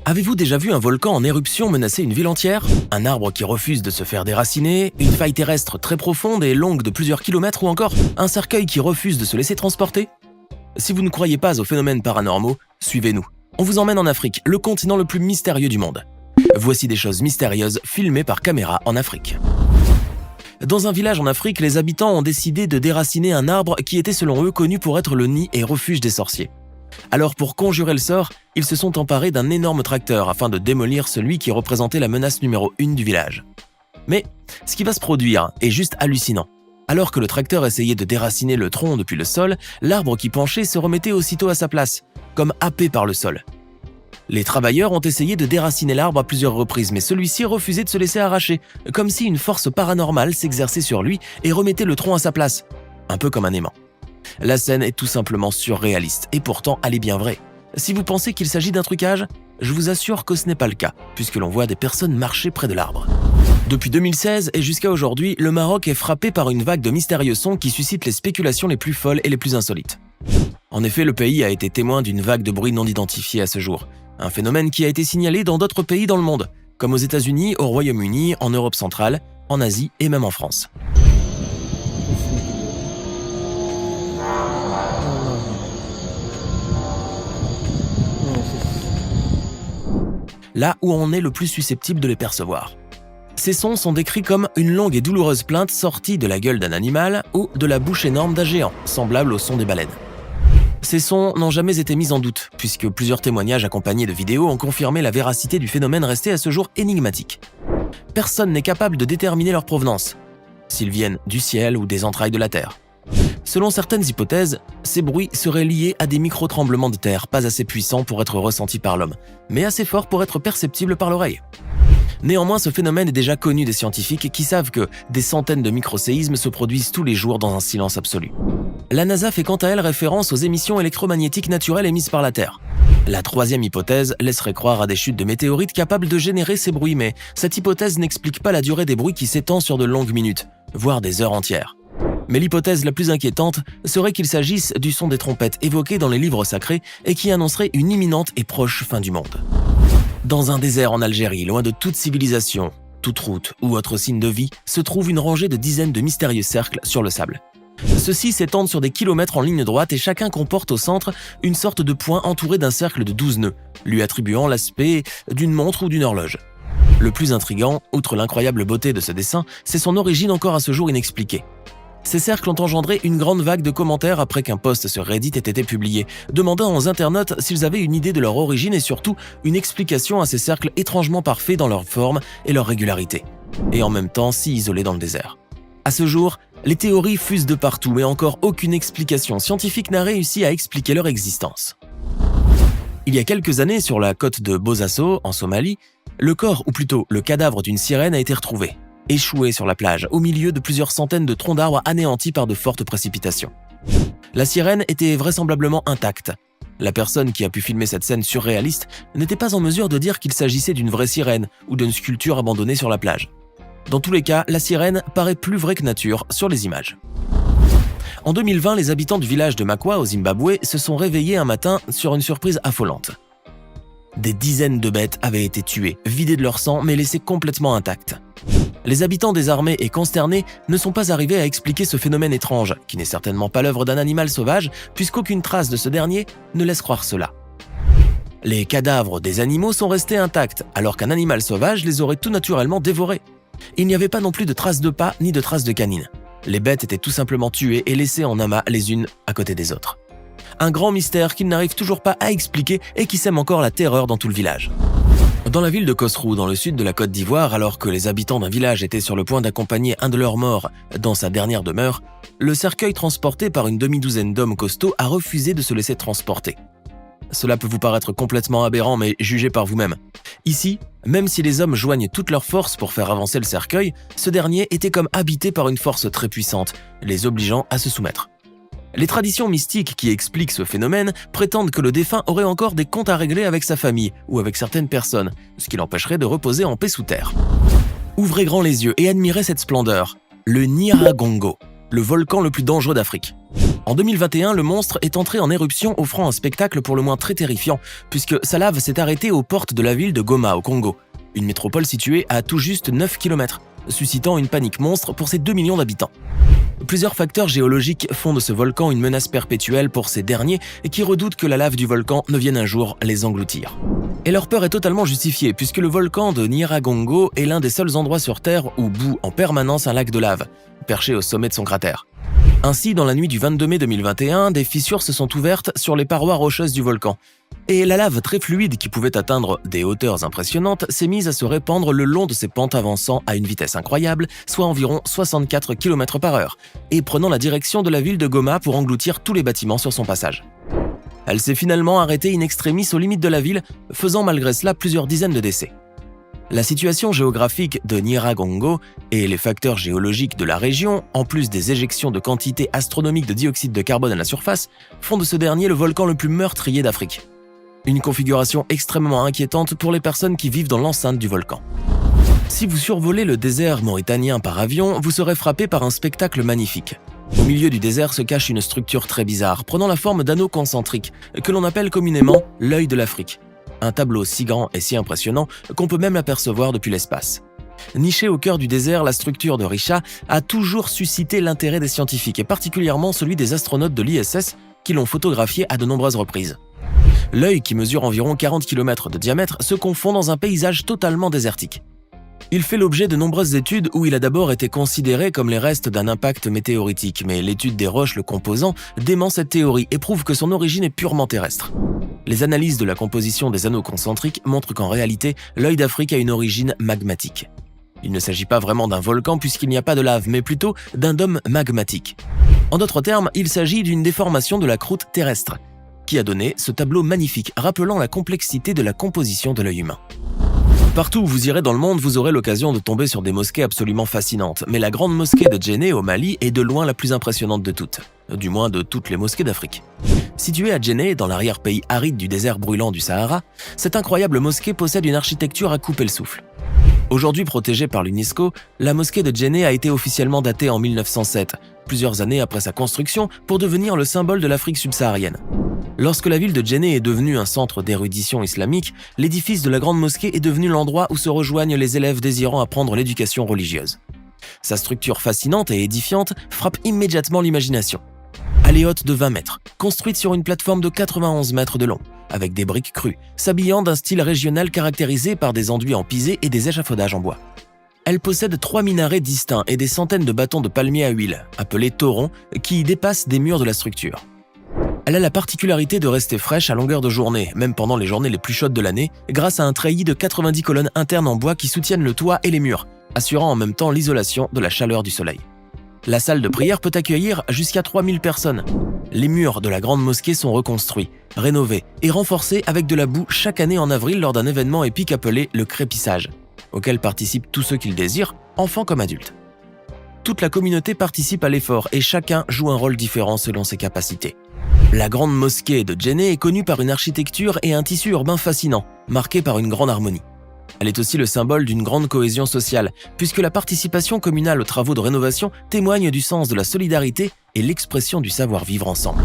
Avez-vous déjà vu un volcan en éruption menacer une ville entière? Un arbre qui refuse de se faire déraciner? Une faille terrestre très profonde et longue de plusieurs kilomètres? Ou encore un cercueil qui refuse de se laisser transporter? Si vous ne croyez pas aux phénomènes paranormaux, suivez-nous. On vous emmène en Afrique, le continent le plus mystérieux du monde. Voici des choses mystérieuses filmées par caméra en Afrique. Dans un village en Afrique, les habitants ont décidé de déraciner un arbre qui était selon eux connu pour être le nid et refuge des sorciers. Alors pour conjurer le sort, ils se sont emparés d'un énorme tracteur afin de démolir celui qui représentait la menace numéro 1 du village. Mais ce qui va se produire est juste hallucinant. Alors que le tracteur essayait de déraciner le tronc depuis le sol, l'arbre qui penchait se remettait aussitôt à sa place, comme happé par le sol. Les travailleurs ont essayé de déraciner l'arbre à plusieurs reprises, mais celui-ci refusait de se laisser arracher, comme si une force paranormale s'exerçait sur lui et remettait le tronc à sa place, un peu comme un aimant. La scène est tout simplement surréaliste, et pourtant elle est bien vraie. Si vous pensez qu'il s'agit d'un trucage, je vous assure que ce n'est pas le cas, puisque l'on voit des personnes marcher près de l'arbre. Depuis 2016 et jusqu'à aujourd'hui, le Maroc est frappé par une vague de mystérieux sons qui suscitent les spéculations les plus folles et les plus insolites. En effet, le pays a été témoin d'une vague de bruits non identifiés à ce jour, un phénomène qui a été signalé dans d'autres pays dans le monde, comme aux États-Unis, au Royaume-Uni, en Europe centrale, en Asie et même en France. Là où on est le plus susceptible de les percevoir. Ces sons sont décrits comme une longue et douloureuse plainte sortie de la gueule d'un animal ou de la bouche énorme d'un géant, semblable au son des baleines. Ces sons n'ont jamais été mis en doute, puisque plusieurs témoignages accompagnés de vidéos ont confirmé la véracité du phénomène resté à ce jour énigmatique. Personne n'est capable de déterminer leur provenance, s'ils viennent du ciel ou des entrailles de la terre. Selon certaines hypothèses, ces bruits seraient liés à des micro-tremblements de terre pas assez puissants pour être ressentis par l'homme, mais assez forts pour être perceptibles par l'oreille. Néanmoins, ce phénomène est déjà connu des scientifiques qui savent que des centaines de microséismes se produisent tous les jours dans un silence absolu. La NASA fait quant à elle référence aux émissions électromagnétiques naturelles émises par la Terre. La troisième hypothèse laisserait croire à des chutes de météorites capables de générer ces bruits, mais cette hypothèse n'explique pas la durée des bruits qui s'étend sur de longues minutes, voire des heures entières. Mais l'hypothèse la plus inquiétante serait qu'il s'agisse du son des trompettes évoquées dans les livres sacrés et qui annoncerait une imminente et proche fin du monde. Dans un désert en Algérie, loin de toute civilisation, toute route ou autre signe de vie, se trouve une rangée de dizaines de mystérieux cercles sur le sable. Ceux-ci s'étendent sur des kilomètres en ligne droite et chacun comporte au centre une sorte de point entouré d'un cercle de 12 nœuds, lui attribuant l'aspect d'une montre ou d'une horloge. Le plus intriguant, outre l'incroyable beauté de ce dessin, c'est son origine encore à ce jour inexpliquée. Ces cercles ont engendré une grande vague de commentaires après qu'un post sur Reddit ait été publié, demandant aux internautes s'ils avaient une idée de leur origine et surtout une explication à ces cercles étrangement parfaits dans leur forme et leur régularité, et en même temps si isolés dans le désert. À ce jour, les théories fusent de partout, mais encore aucune explication scientifique n'a réussi à expliquer leur existence. Il y a quelques années, sur la côte de Bosaso, en Somalie, le corps, ou plutôt le cadavre d'une sirène a été retrouvé, échoué sur la plage, au milieu de plusieurs centaines de troncs d'arbres anéantis par de fortes précipitations. La sirène était vraisemblablement intacte. La personne qui a pu filmer cette scène surréaliste n'était pas en mesure de dire qu'il s'agissait d'une vraie sirène ou d'une sculpture abandonnée sur la plage. Dans tous les cas, la sirène paraît plus vraie que nature sur les images. En 2020, les habitants du village de Makwa, au Zimbabwe, se sont réveillés un matin sur une surprise affolante. Des dizaines de bêtes avaient été tuées, vidées de leur sang, mais laissées complètement intactes. Les habitants désarmés et consternés ne sont pas arrivés à expliquer ce phénomène étrange, qui n'est certainement pas l'œuvre d'un animal sauvage, puisqu'aucune trace de ce dernier ne laisse croire cela. Les cadavres des animaux sont restés intacts, alors qu'un animal sauvage les aurait tout naturellement dévorés. Il n'y avait pas non plus de traces de pas ni de traces de canines. Les bêtes étaient tout simplement tuées et laissées en amas les unes à côté des autres. Un grand mystère qu'ils n'arrivent toujours pas à expliquer et qui sème encore la terreur dans tout le village. Dans la ville de Kosrou, dans le sud de la Côte d'Ivoire, alors que les habitants d'un village étaient sur le point d'accompagner un de leurs morts dans sa dernière demeure, le cercueil transporté par une demi-douzaine d'hommes costauds a refusé de se laisser transporter. Cela peut vous paraître complètement aberrant, mais jugez par vous-même. Ici, même si les hommes joignent toutes leurs forces pour faire avancer le cercueil, ce dernier était comme habité par une force très puissante, les obligeant à se soumettre. Les traditions mystiques qui expliquent ce phénomène prétendent que le défunt aurait encore des comptes à régler avec sa famille ou avec certaines personnes, ce qui l'empêcherait de reposer en paix sous terre. Ouvrez grand les yeux et admirez cette splendeur, le Nyiragongo. le volcan le plus dangereux d'Afrique. En 2021, le monstre est entré en éruption, offrant un spectacle pour le moins très terrifiant, puisque sa lave s'est arrêtée aux portes de la ville de Goma, au Congo, une métropole située à tout juste 9 km, suscitant une panique monstre pour ses 2 millions d'habitants. Plusieurs facteurs géologiques font de ce volcan une menace perpétuelle pour ces derniers et qui redoutent que la lave du volcan ne vienne un jour les engloutir. Et leur peur est totalement justifiée puisque le volcan de Nyiragongo est l'un des seuls endroits sur Terre où bout en permanence un lac de lave, perché au sommet de son cratère. Ainsi, dans la nuit du 22 mai 2021, des fissures se sont ouvertes sur les parois rocheuses du volcan. Et la lave très fluide qui pouvait atteindre des hauteurs impressionnantes s'est mise à se répandre le long de ces pentes avançant à une vitesse incroyable, soit environ 64 km/h, et prenant la direction de la ville de Goma pour engloutir tous les bâtiments sur son passage. Elle s'est finalement arrêtée in extremis aux limites de la ville, faisant malgré cela plusieurs dizaines de décès. La situation géographique de Nyiragongo et les facteurs géologiques de la région, en plus des éjections de quantités astronomiques de dioxyde de carbone à la surface, font de ce dernier le volcan le plus meurtrier d'Afrique. Une configuration extrêmement inquiétante pour les personnes qui vivent dans l'enceinte du volcan. Si vous survolez le désert mauritanien par avion, vous serez frappé par un spectacle magnifique. Au milieu du désert se cache une structure très bizarre, prenant la forme d'anneaux concentriques, que l'on appelle communément l'œil de l'Afrique. Un tableau si grand et si impressionnant qu'on peut même l'apercevoir depuis l'espace. Nichée au cœur du désert, la structure de Risha a toujours suscité l'intérêt des scientifiques et particulièrement celui des astronautes de l'ISS qui l'ont photographié à de nombreuses reprises. L'œil, qui mesure environ 40 km de diamètre, se confond dans un paysage totalement désertique. Il fait l'objet de nombreuses études où il a d'abord été considéré comme les restes d'un impact météoritique, mais l'étude des roches le composant dément cette théorie et prouve que son origine est purement terrestre. Les analyses de la composition des anneaux concentriques montrent qu'en réalité, l'œil d'Afrique a une origine magmatique. Il ne s'agit pas vraiment d'un volcan puisqu'il n'y a pas de lave, mais plutôt d'un dôme magmatique. En d'autres termes, il s'agit d'une déformation de la croûte terrestre, qui a donné ce tableau magnifique, rappelant la complexité de la composition de l'œil humain. Partout où vous irez dans le monde, vous aurez l'occasion de tomber sur des mosquées absolument fascinantes, mais la grande mosquée de Djenné au Mali est de loin la plus impressionnante de toutes, du moins de toutes les mosquées d'Afrique. Située à Djenné, dans l'arrière-pays aride du désert brûlant du Sahara, cette incroyable mosquée possède une architecture à couper le souffle. Aujourd'hui protégée par l'UNESCO, la mosquée de Djenné a été officiellement datée en 1907, plusieurs années après sa construction, pour devenir le symbole de l'Afrique subsaharienne. Lorsque la ville de Djenné est devenue un centre d'érudition islamique, l'édifice de la grande mosquée est devenu l'endroit où se rejoignent les élèves désirant apprendre l'éducation religieuse. Sa structure fascinante et édifiante frappe immédiatement l'imagination. Elle est haute de 20 mètres, construite sur une plateforme de 91 mètres de long, avec des briques crues, s'habillant d'un style régional caractérisé par des enduits en pisé et des échafaudages en bois. Elle possède 3 minarets distincts et des centaines de bâtons de palmier à huile, appelés torons, qui dépassent des murs de la structure. Elle a la particularité de rester fraîche à longueur de journée, même pendant les journées les plus chaudes de l'année, grâce à un treillis de 90 colonnes internes en bois qui soutiennent le toit et les murs, assurant en même temps l'isolation de la chaleur du soleil. La salle de prière peut accueillir jusqu'à 3000 personnes. Les murs de la grande mosquée sont reconstruits, rénovés et renforcés avec de la boue chaque année en avril lors d'un événement épique appelé le crépissage, auquel participent tous ceux qui le désirent, enfants comme adultes. Toute la communauté participe à l'effort et chacun joue un rôle différent selon ses capacités. La grande mosquée de Djenné est connue par une architecture et un tissu urbain fascinant, marqué par une grande harmonie. Elle est aussi le symbole d'une grande cohésion sociale, puisque la participation communale aux travaux de rénovation témoigne du sens de la solidarité et l'expression du savoir-vivre ensemble.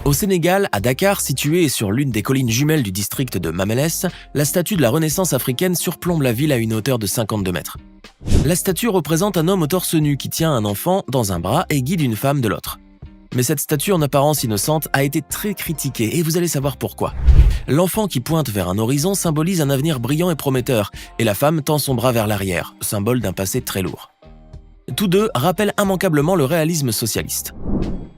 Au Sénégal, à Dakar, située sur l'une des collines jumelles du district de Mamelles, la statue de la Renaissance africaine surplombe la ville à une hauteur de 52 mètres. La statue représente un homme au torse nu qui tient un enfant dans un bras et guide une femme de l'autre. Mais cette statue en apparence innocente a été très critiquée et vous allez savoir pourquoi. L'enfant qui pointe vers un horizon symbolise un avenir brillant et prometteur et la femme tend son bras vers l'arrière, symbole d'un passé très lourd. Tous deux rappellent immanquablement le réalisme socialiste.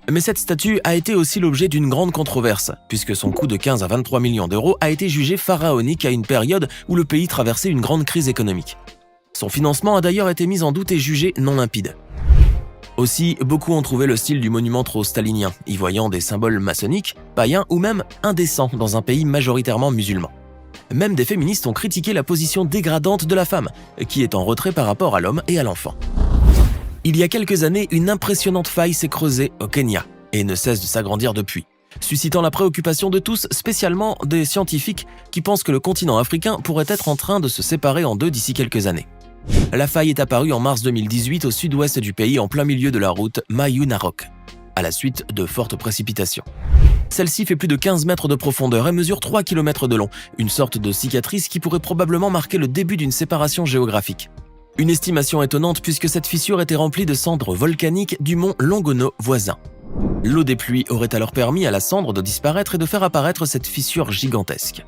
Mais cette statue a été aussi l'objet d'une grande controverse, puisque son coût de 15 à 23 millions d'euros a été jugé pharaonique à une période où le pays traversait une grande crise économique. Son financement a d'ailleurs été mis en doute et jugé non limpide. Aussi, beaucoup ont trouvé le style du monument trop stalinien, y voyant des symboles maçonniques, païens ou même indécents dans un pays majoritairement musulman. Même des féministes ont critiqué la position dégradante de la femme, qui est en retrait par rapport à l'homme et à l'enfant. Il y a quelques années, une impressionnante faille s'est creusée au Kenya et ne cesse de s'agrandir depuis, suscitant la préoccupation de tous, spécialement des scientifiques qui pensent que le continent africain pourrait être en train de se séparer en deux d'ici quelques années. La faille est apparue en mars 2018 au sud-ouest du pays en plein milieu de la route Mayunarok, à la suite de fortes précipitations. Celle-ci fait plus de 15 mètres de profondeur et mesure 3 km de long, une sorte de cicatrice qui pourrait probablement marquer le début d'une séparation géographique. Une estimation étonnante puisque cette fissure était remplie de cendres volcaniques du mont Longono voisin. L'eau des pluies aurait alors permis à la cendre de disparaître et de faire apparaître cette fissure gigantesque.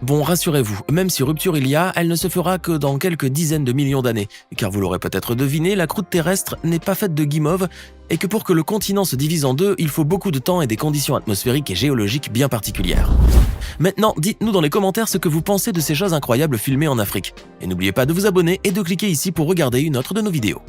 Bon, rassurez-vous, même si rupture il y a, elle ne se fera que dans quelques dizaines de millions d'années, car vous l'aurez peut-être deviné, la croûte terrestre n'est pas faite de guimauve et que pour que le continent se divise en deux, il faut beaucoup de temps et des conditions atmosphériques et géologiques bien particulières. Maintenant, dites-nous dans les commentaires ce que vous pensez de ces choses incroyables filmées en Afrique. Et n'oubliez pas de vous abonner et de cliquer ici pour regarder une autre de nos vidéos.